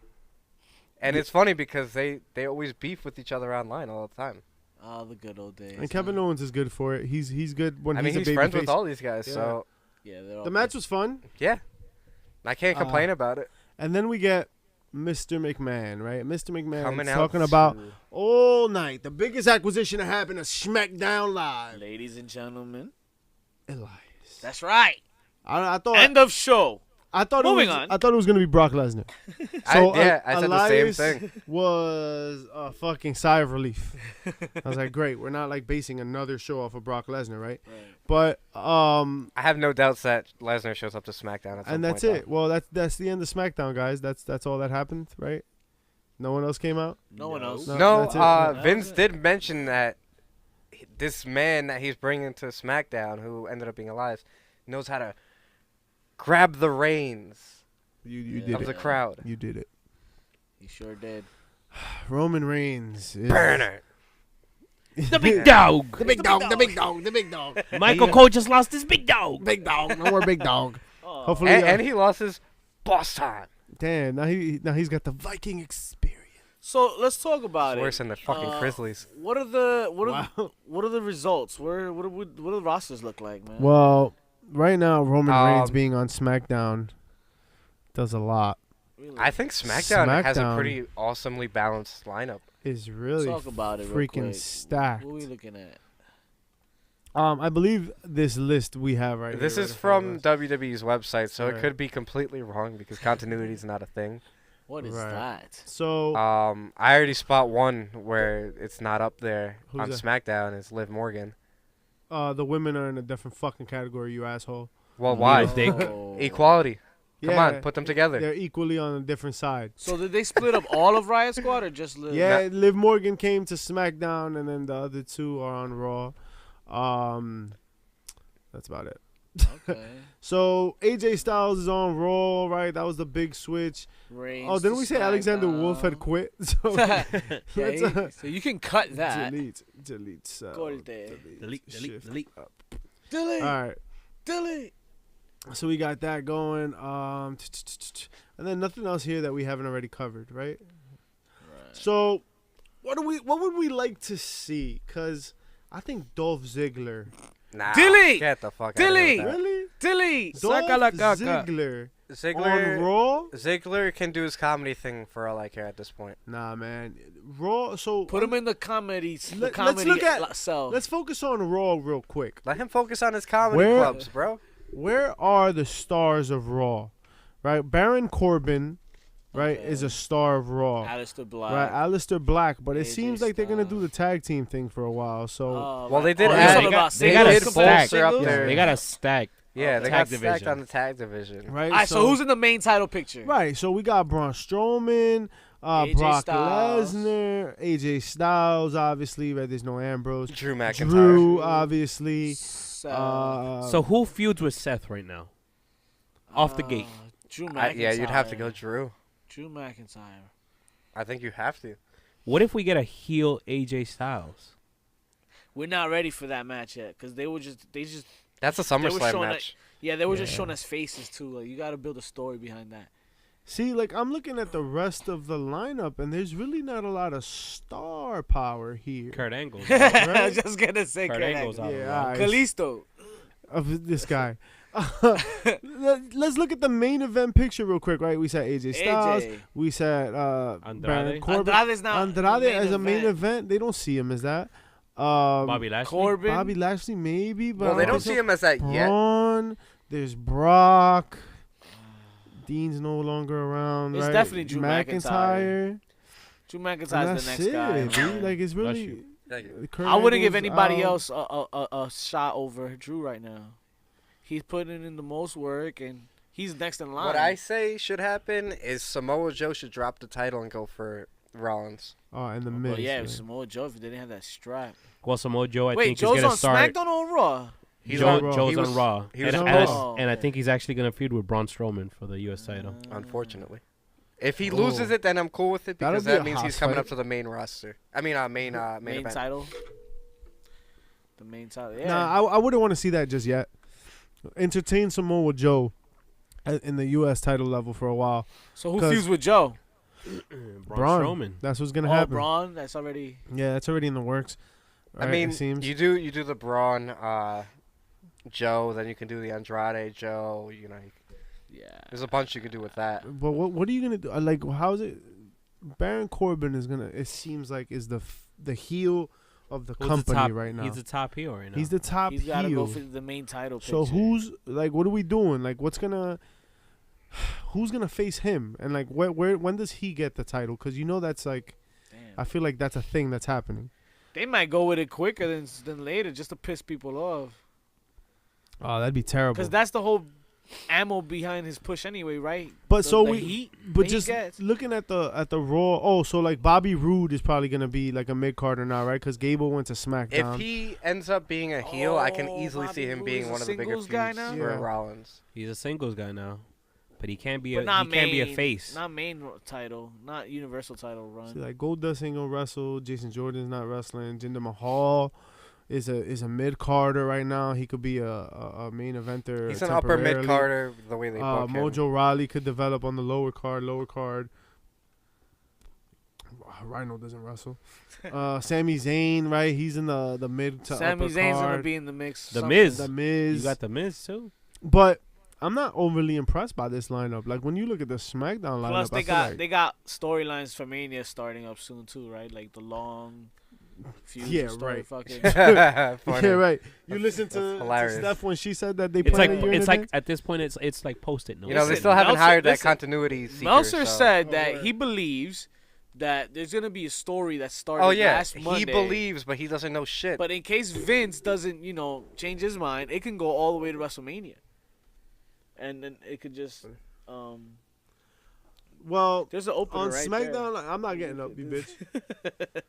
And it's funny because they always beef with each other online all the time.
Oh, the good old days.
and Kevin Owens is good for it. He's good when
I mean,
he's a
he's
baby
friends
face.
with all these guys,
Yeah.
so
Yeah, they're all
The match was fun,
yeah. I can't complain about it.
and then we get Mr. McMahon, right? Mr. McMahon
Coming out
talking about
to-
all night the biggest acquisition that happened at SmackDown Live.
Ladies and gentlemen,
Elias.
that's right.
I thought
End of show.
I thought
Moving
it was,
on.
I thought it was gonna be Brock Lesnar. So
I said the
Elias
same thing.
was a fucking sigh of relief. I was like, great, we're not like basing another show off of Brock Lesnar, right? But
I have no doubts that Lesnar shows up to SmackDown at some
and that's
point,
it. Well, that's the end of SmackDown, guys. That's all that happened, right? No one else came out.
No one else.
No.
No,
that's it.
Vince did mention that this man that he's bringing to SmackDown, who ended up being Elias, knows how to grab the reins
You
Yeah.
did
of
it.
the crowd.
You did it.
He sure did.
Roman Reigns is
Burner.
The big dog.
The big dog. The big dog. The big dog.
Michael Cole just lost his big dog.
Big dog. No more big dog.
Oh.
Hopefully,
And he lost his boss time.
damn. Now he's got the Viking experience.
So let's talk about
It's
it.
worse than the fucking Grizzlies.
What are the
Wow.
what are the results? What do the rosters look like, man?
Well, right now Roman Reigns
Um,
being on SmackDown does a lot.
Really?
I think SmackDown has a
SmackDown.
pretty awesomely balanced lineup.
Is really
Talk about it real
freaking
quick.
stacked.
What are we looking at?
I believe this list we have right
This
here.
is
right in front
from
of us.
WWE's website, so
Right.
it could be completely wrong because continuity is not a thing.
What is
Right.
that?
So
I already spot one where it's not up there
Who's
on
that?
SmackDown. It's Liv Morgan.
the women are in a different fucking category, you asshole.
Well, why?
Little dick.
Oh.
Equality. Come
Yeah,
on, put them together.
They're equally on a different side.
So did they split up all of Riot Squad or just Liv?
Yeah, Liv Morgan came to SmackDown, and then the other two are on Raw. That's about it.
Okay.
So AJ Styles is on Raw, right? That was the big switch.
Reigns
Oh, didn't
to
we say Alexander Wolf had
SmackDown.
quit? So
Yeah,
let's,
so you can cut that.
delete, cell,
Corte.
Delete.
shift.
Delete.
Delete.
All right.
Delete.
So we got that going. And then nothing else here that we haven't already covered, right? So, what would we like to see? Cause I think Dolph Ziggler.
Nah,
Delete!
Get the fuck
Delete!
out of here with
Really?
Delete.
Dolph
Saca la caca.
Ziggler
that.
on Raw?
Ziggler can do his comedy thing for all I care at this point.
Nah, man. Raw. So
Put him in the comedy.
Let's
comedy
look at-
cell.
Let's focus on Raw real quick.
Let him focus on his comedy
Where-
clubs, bro.
where are the stars of Raw? Right, Baron Corbin, right,
Okay.
is a star of Raw.
Aleister Black.
Right, Aleister Black, but it
AJ
seems like they're gonna do the
Styles.
tag team thing for a while. So
Well, they did
you're
add-
talking
they
about
got
singles
a
compared to
stack.
up
singles?
there.
They got a stack.
Yeah, they
tag
got stacked
division.
on the tag division.
right,
All right, so who's in the main title picture?
right? So we got Braun Strowman,
AJ
Brock
Styles.
Lesnar, AJ Styles, obviously. Right, there's no Ambrose.
Drew McIntyre.
Drew, obviously.
So who feuds with Seth right now? Off the gate.
Drew McIntyre.
Yeah, you'd have to go Drew.
Drew McIntyre.
I think you have to.
What if we get a heel AJ Styles?
We're not ready for that match yet because they just
That's a
were
SummerSlam
showing
match.
they were just
Yeah.
showing us faces too. Like you got to build a story behind that.
See, like I'm looking at the rest of the lineup, and there's really not a lot of star power here.
Kurt Angle's
I was just gonna say
Kurt Angle's out.
Yeah,
Yeah,
alright.
Kalisto.
Of this guy. Let's look at the main event picture real quick, right? We said AJ Styles.
AJ.
We said Baron
Andrade.
Corbin.
Andrade's not
Andrade
the main
as a main
event.
event. They don't see him as that.
Bobby Lashley.
Corbin.
Bobby Lashley, maybe, but
Well,
I
they don't
think
see
so.
him as that yet.
Braun. There's Brock. Dean's no longer around.
It's
right?
definitely Drew McIntyre. Drew
And
McIntyre's
that's
the next
it,
guy.
dude.
man.
Like it's
Bless
really.
you.
Kurt
I wouldn't give
Angle's
anybody
out.
else a shot over Drew right now. He's putting in the most work, and he's next in line.
What I say should happen is Samoa Joe should drop the title and go for Rollins.
Oh, and the
But
Miz.
yeah,
man.
Samoa Joe, if they didn't have that strap.
Well, Samoa Joe, I
Wait,
think,
Joe's
is gonna
on
start.
SmackDown or Raw?
He's
Joe,
on Raw.
Joe's
He
on
was-
Raw.
he was
and,
on
and,
Raw.
and I think he's actually gonna feud with Braun Strowman for the U.S. title.
Unfortunately, if he
Oh.
loses it, then I'm cool with it
That'll
because
be a
that means
hot
he's coming
fight.
up to the main roster. I mean, main
Main
event.
title. The main title. Yeah.
Nah, I wouldn't want to see that just yet. Entertain Samoa Joe in the U.S. title level for a while.
so who
'cause-
feuds with Joe?
Braun.
Strowman.
That's what's gonna
Oh,
happen.
Braun. That's already.
Yeah, that's already in the works.
I
right,
mean,
it seems.
you do the Braun, Joe. Then you can do the Andrade Joe. You know,
Yeah.
there's a bunch you could do with that.
But what are you gonna do? Like, how's it? Baron Corbin is gonna. It seems like is the heel of the
Who's
company
top,
right now.
He's the top heel right now.
He's the top
He's got to
heel.
go for the main title.
So
picture.
who's like? What are we doing? Like, what's gonna? Who's gonna face him? And like, where when does he get the title? Because you know that's like,
Damn.
I feel like that's a thing that's happening.
They might go with it quicker than later just to piss people off.
Oh, that'd be terrible.
Because that's the whole ammo behind his push anyway, right?
But
The-
so
the
we,
heat
but
that he
just
gets.
looking at the Raw. Oh, so like Bobby Roode is probably gonna be like a mid carder now, right? Because Gable went to SmackDown.
If he ends up being a heel, I can
Oh,
easily
Bobby
see him
Roode
being
is a
one of the bigger
singles guy
feuds
now?
for
Yeah.
Rollins.
He's a singles guy now, but he can't be
But
a
not
he can't be a
main-
face.
Not main title, not universal title run.
See, like Goldust ain't gonna wrestle. Jason Jordan's not wrestling. Jinder Mahal is a mid carder right now. He could be a main eventer.
He's an upper mid
temporarily.
carder the way they book him.
Mojo Rawley could develop on the lower card. Rhino doesn't wrestle. Sami Zayn, right? He's in the mid to
Sami
upper
Zayn's
card.
gonna be in the mix.
The
something.
Miz.
The Miz.
You got the Miz too.
But I'm not overly impressed by this lineup. Like when you look at the SmackDown lineup,
Plus,
I
they
feel
got
like,
they got storylines for Mania starting up soon too, right? Like the long feud.
Yeah,
story
right.
Fucking.
yeah,
Funny.
right. You
That's-
listen
that's
to
hilarious.
Steph when she said that they
It's
planned
like
a year in
it's like
advance?
at this point it's like post-it notes.
You know, they
Listen,
still haven't
Meltzer-
hired that
listen,
continuity seeker.
Meltzer
so.
said
Oh,
that
word.
he believes that there's gonna be a story that started
Oh yeah,
last Monday.
he believes, but he doesn't know shit.
But in case Vince doesn't, change his mind, it can go all the way to WrestleMania, and then it could just
Well,
there's an opener
on
right
SmackDown, I'm not getting up, you bitch.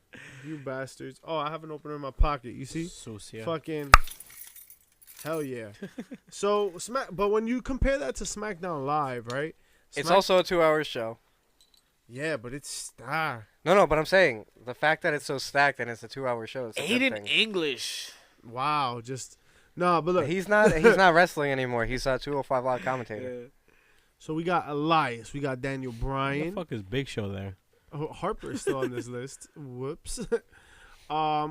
You bastards. Oh, I have an opener in my pocket. You see?
Sucia.
Fucking hell yeah. So but when you compare that to SmackDown Live, right?
it's
Smack-
also a 2-hour show.
yeah, but it's star.
No, but I'm saying the fact that it's so stacked and it's a 2-hour show is a good
Aiden
thing.
English.
Wow, just no. But look,
He's not wrestling anymore. He's a 205 Live commentator.
so we got Elias, we got Daniel
What
Bryan.
the fuck is Big Show there?
Oh, Harper's still on this list. Whoops.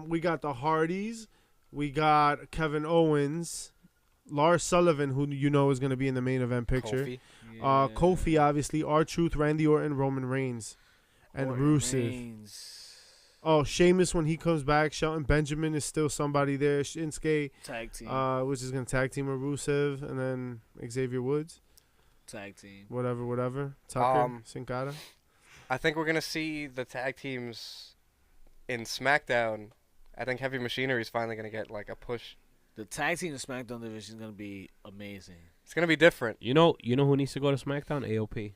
We got the Hardys. We got Kevin Owens, Lars Sullivan, who you know is going to be in the main event picture.
Kofi.
Kofi, obviously, R-Truth, Randy Orton, Roman Reigns, and
Orton
Rusev.
Reigns.
Oh, Sheamus when he comes back. Shelton Benjamin is still somebody there. Shinsuke,
Tag team.
which is gonna tag team with Rusev, and then Xavier Woods.
Tag team.
Whatever. Tucker, Sin Cara.
I think we're gonna see the tag teams in SmackDown. I think Heavy Machinery is finally gonna get like a push.
The tag team in SmackDown division is gonna be amazing.
It's gonna be different.
You know who needs to go to SmackDown? AOP.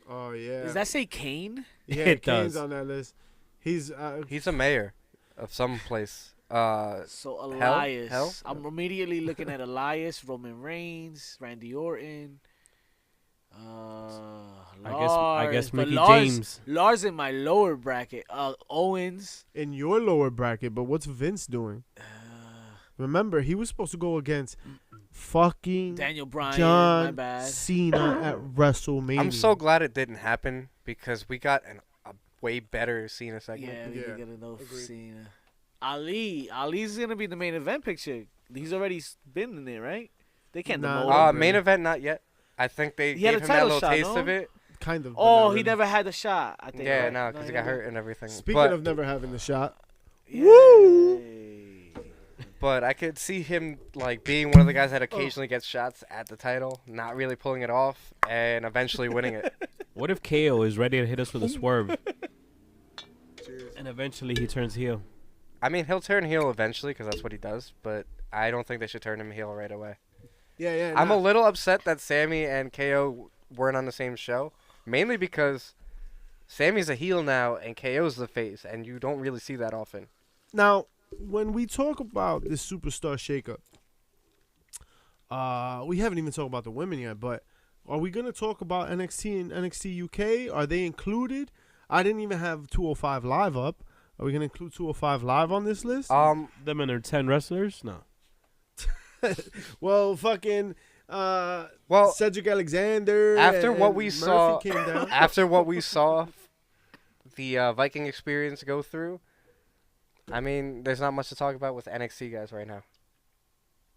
Oh yeah.
Does that say Kane?
Yeah,
It
Kane's
does.
on that list. He's
He's a mayor of some place.
So Elias.
Hell?
I'm immediately looking at Elias, Roman Reigns, Randy Orton.
I guess
But
Mickey
Lars,
James.
Lars in my lower bracket. Owens.
in your lower bracket, but what's Vince doing? Remember, he was supposed to go against fucking
Daniel Bryan. My
John
bad.
Cena at WrestleMania.
I'm so glad it didn't happen because we got a way better Cena segment.
Yeah, we
Yeah.
can get enough
Agreed.
Cena. Ali's gonna be the main event picture. He's already been in there, right? They can't
Nah.
demote him.
Main event not yet. I think they
He had
gave
a
him that
title
little
shot,
taste
no?
of it.
Kind of. but
Oh,
not
he
really.
never had the shot. I think.
Yeah,
right?
no, because he got
never-
hurt and everything.
Speaking
but,
of never having the shot,
Yay.
but I could see him like being one of the guys that occasionally gets shots at the title, not really pulling it off, and eventually winning it.
What if KO is ready to hit us with a swerve? And eventually he turns heel.
I mean, he'll turn heel eventually because that's what he does, but I don't think they should turn him heel right away.
yeah.
I'm a little upset that Sammy and KO weren't on the same show, mainly because Sammy's a heel now and KO's the face, and you don't really see that often.
Now, when we talk about this Superstar Shakeup, we haven't even talked about the women yet, but are we going to talk about NXT and NXT UK? Are they included? I didn't even have 205 Live up. Are we going to include 205 Live on this list?
Them and their 10 wrestlers? No.
Well, fucking
Well,
Cedric Alexander.
after what
and
we
Murphy
saw,
came down.
after what we saw, the Viking experience go through. I mean, there's not much to talk about with NXT guys right now.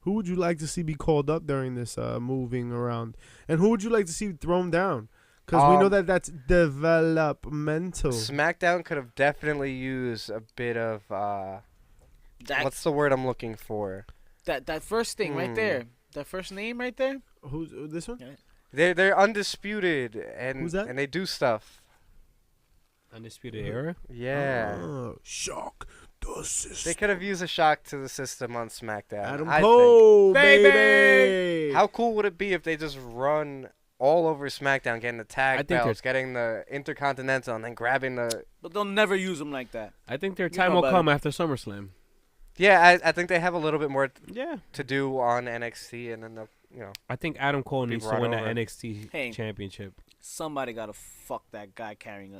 Who would you like to see be called up during this moving around? And who would you like to see thrown down? Because we know that that's developmental.
SmackDown could have definitely used a bit of what's the word I'm looking for?
That first thing right there. That first name right there.
Who's this one?
They're undisputed and
Who's that?
and they do stuff.
Undisputed Era?
Yeah.
Shock the system.
They could have used a shock to the system on SmackDown.
Adam
I
Cole,
Baby!
baby.
How cool would it be if they just run all over SmackDown, getting the
I
tag
think
belts, getting the Intercontinental, and then grabbing the...
But they'll never use them like that.
I think their
You
time
know
will
better.
come after SummerSlam.
Yeah, I think they have a little bit more
Yeah.
to do on NXT, and then they'll,
I think Adam Cole
Be
needs to
brought
win that
over.
NXT
Hey.
championship.
Somebody gotta fuck that guy carrying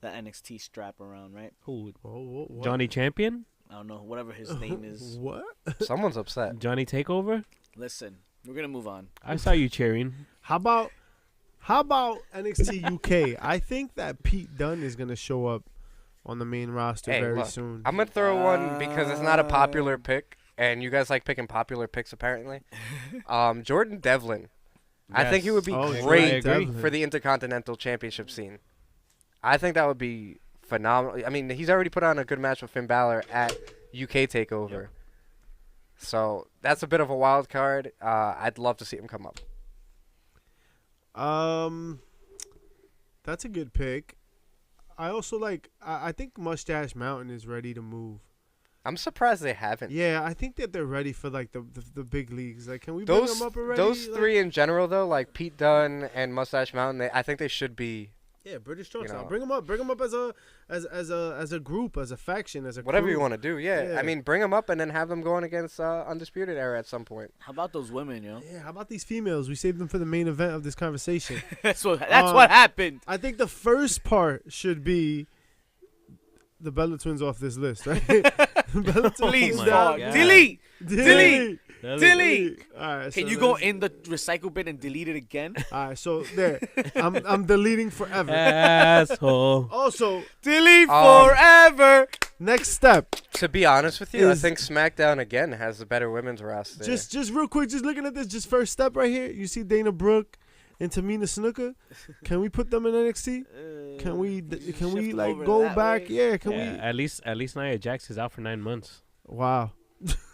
that NXT strap around, right?
Who?
What?
Johnny Champion?
I don't know, whatever his name is.
What?
someone's upset.
Johnny Takeover?
Listen, we're gonna move on.
I saw you cheering.
How about NXT UK? I think that Pete Dunne is gonna show up on the main roster
Hey,
very
look,
soon.
I'm going to throw one because it's not a popular pick, and you guys like picking popular picks, apparently. Jordan Devlin. I think he would be
Oh,
great
Jordan Devlin.
for the Intercontinental Championship scene. I think that would be phenomenal. I mean, he's already put on a good match with Finn Balor at UK TakeOver. So that's a bit of a wild card. I'd love to see him come up.
That's a good pick. I also like. I think Mustache Mountain is ready to move.
I'm surprised they haven't.
Yeah, I think that they're ready for like the big leagues. Like, can we bring
Those
them up already?
those
Like-
three in general, though, like Pete Dunne and Mustache Mountain, I think they should be
Yeah, British Strong
you
Style.
know.
Bring them up. Bring them up as a group, as a faction, as a
whatever
crew.
you want to do. Yeah.
Yeah.
I mean, bring them up and then have them going against Undisputed Era at some point.
How about those women, yo?
Yeah, how about these females? We saved them for the main event of this conversation.
That's what happened.
I think the first part should be the Bella Twins off this list, right? Bella Twins
Please,
my
dog.
God.
Delete.
Delete.
Delete.
All right.
Can
so
you go
let's-
in the recycle bin and delete it again?
All right. So there, I'm deleting forever.
Asshole.
Also,
Delete
Um,
forever.
next step.
To be honest with you, I
Is-
think SmackDown again has the better women's roster.
Just real quick, just looking at this, just first step right here. You see Dana Brooke and Tamina Snuka? Can we put them in NXT? Can we
shift
like
over
go
that
back?
way?
Yeah, can
Yeah,
we?
at least Nia Jax is out for 9 months.
Wow.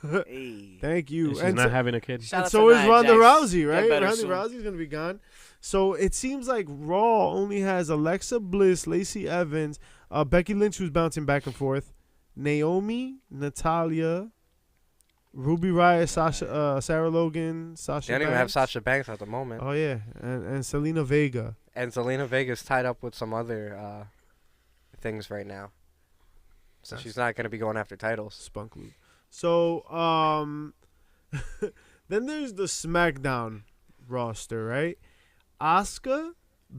Hey.
Thank you.
And she's
And
not
so,
having a kid.
Shout
and
out
so
to
is
Nia
Ronda
Jax.
Rousey,
Get
right?
better
Ronda
soon.
Rousey's gonna be gone. So it seems like Raw only has Alexa Bliss, Lacey Evans, Becky Lynch, who's bouncing back and forth, Naomi, Natalia, Ruby Riott, Sarah Logan, Sasha.
They don't even have
Banks.
Sasha Banks at the moment.
Oh yeah, and Selena Vega.
And Zelina Vega's tied up with some other things right now. So
That's-
she's not going to be going after titles.
Spunk Loop. So then there's the SmackDown roster, right? Asuka,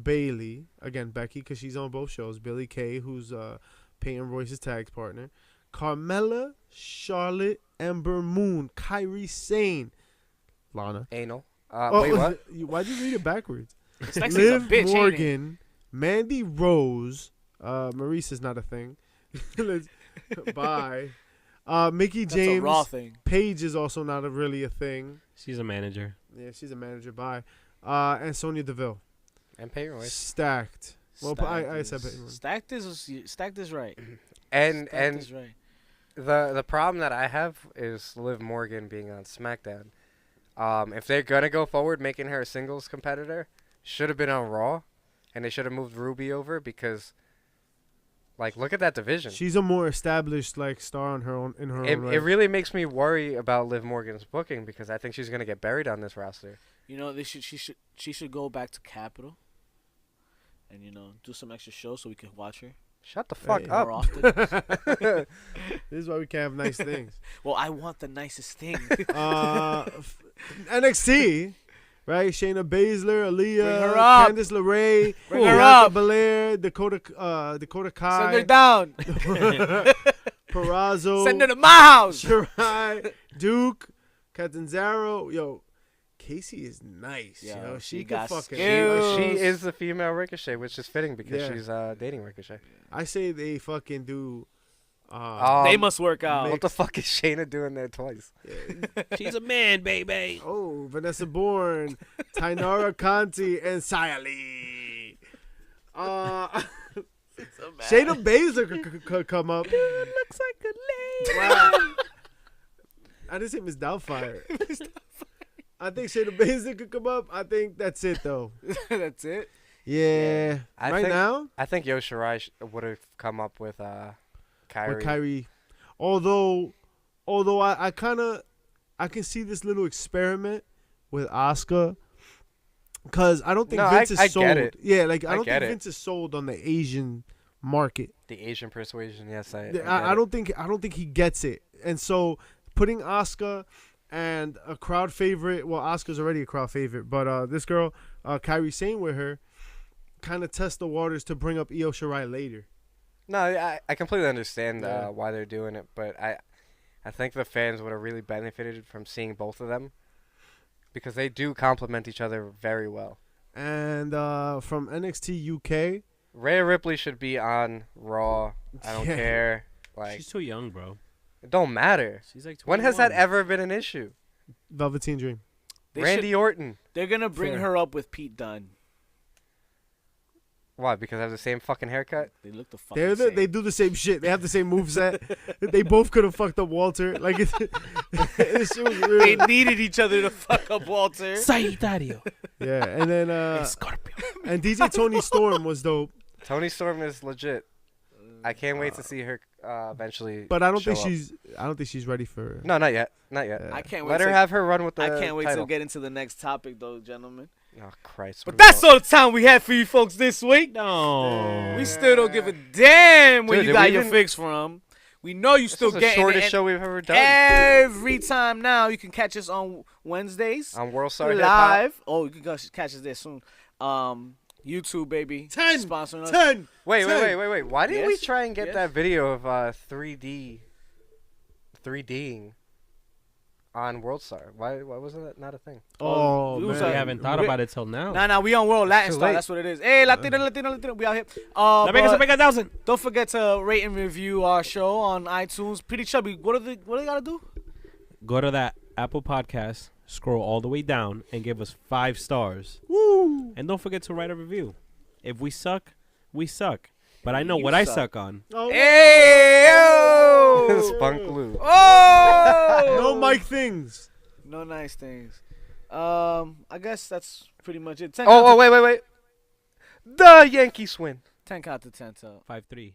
Bailey, again Becky because she's on both shows. Billie Kay, who's Peyton Royce's tag partner. Carmella, Charlotte, Ember Moon, Kairi Sane, Lana.
Anal. Wait, what?
Why'd you read it backwards?
This next
Liv
thing's a bitch, ain't it?
Morgan, Mandy Rose, Maurice is not a thing. Bye. Mickey
That's a raw
James,
thing.
Paige is also not really a thing.
She's a manager.
Yeah, she's a manager. Bye. And Sonya Deville.
And Peyton Royce.
Stacked. Well, I said Peyton Royce.
Stacked is right.
And
Stacked is right.
the problem that I have is Liv Morgan being on SmackDown. If they're going to go forward making her a singles competitor, should have been on Raw. And they should have moved Ruby over because, like, look at that division.
She's a more established like star in her own right.
It really makes me worry about Liv Morgan's booking because I think she's going to get buried on this roster.
You know, she should go back to Capitol and do some extra shows so we can watch her
Shut the fuck
Hey.
up.
more often.
This is why we can't have nice things.
Well, I want the nicest thing.
NXT, right? Shayna Baszler,
Bring her
Aaliyah,
up.
Candice LeRae,
Bring her
Bianca
up.
Belair, Dakota
Send her
Kai,
down.
Perazo,
Send her to my house.
Shirai, Duke, Catanzaro. Yo, Casey is nice.
Yo,
She
she
can
got
fucking.
skills.
She is the female Ricochet, which is fitting because
Yeah.
she's dating Ricochet.
I say they fucking do.
They must work out.
What the fuck is Shayna doing there twice?
She's a man, baby.
Oh, Vanessa Bourne, Tainara Conti, and Xia Li. Shayna Baszler could come up.
Looks like a lady.
Wow. I didn't say Miss Doubtfire. I think Shayna Baszler could come up. I think that's it, though.
That's it.
Yeah.
I
Right
think-
now,
I think Io Shirai would have come up with Kyrie.
with Kyrie. Although I can see this little experiment with Asuka. Because I don't think
No,
Vince
I
is sold.
get it.
Yeah, like I
I
don't
get
think
it.
Vince is sold on the Asian market.
The Asian persuasion, yes.
I don't think he gets it. And so putting Asuka and a crowd favorite, well, Asuka's already a crowd favorite, but this girl, Kairi Sane with her, kind of test the waters to bring up Io Shirai later.
No, I completely understand
Yeah.
why they're doing it, but I think the fans would have really benefited from seeing both of them because they do complement each other very well.
And from NXT UK,
Rhea Ripley should be on Raw. I don't
Yeah.
care. Like,
She's too young, bro.
it don't matter.
She's like 21.
When has that ever been an issue?
Velveteen Dream.
Randy Orton.
They're gonna bring
Fair.
her up with Pete Dunne.
Why? Because I have the same fucking haircut?
They look the fucking
They do the same shit. They have the same moveset. They both could have fucked up Walter. Like this shit was real.
They needed each other to fuck up Walter.
Sagittario.
Yeah, and then
Scorpio.
and DJ Tony Storm was dope.
Tony Storm is legit. I can't wait to see her eventually.
But I don't think
show up.
she's ready for.
No, not yet. Not yet.
Yeah.
I can't wait.
Let her
to,
have her run with the
I can't wait
title.
to get into the next topic, though, gentlemen.
Oh Christ!
But
what are we
that's
going-
all the time we have for you folks this week.
No.
We still don't give a damn where
Dude,
you
did
got
we
your
even-
fix from. We know you
This
still
is the
getting
shortest
it.
show we've ever done.
Every time now, you can catch us on Wednesdays
On World Star Hip Hop.
live. Oh, you can catch us there soon. YouTube, baby.
10,
Sponsoring us.
10.
Wait.
10.
Why didn't we
Yes,
try and get
yes.
that video of 3Ding on World Star? Why wasn't that not a thing?
Oh
we
man,
was
We
like-
haven't thought about it till now.
Nah, we on World Latin
Too
Star.
late.
That's what it is. Hey, Latino, we out here.
La Vega
But
se pega 1,000.
don't forget to rate and review our show on iTunes. Pretty Chubby, what do they gotta do?
Go to that Apple Podcast, scroll all the way down and give us 5 stars.
Woo!
And don't forget to write a review. If we suck, we suck. But I know
You
what I
suck.
suck on.
Oh,
Hey, yo! Spunk Lou.
Oh!
no Mike things.
No nice things. I guess that's pretty much it. 10
Oh, wait. The Yankees win.
10 count to 10 to
5-3.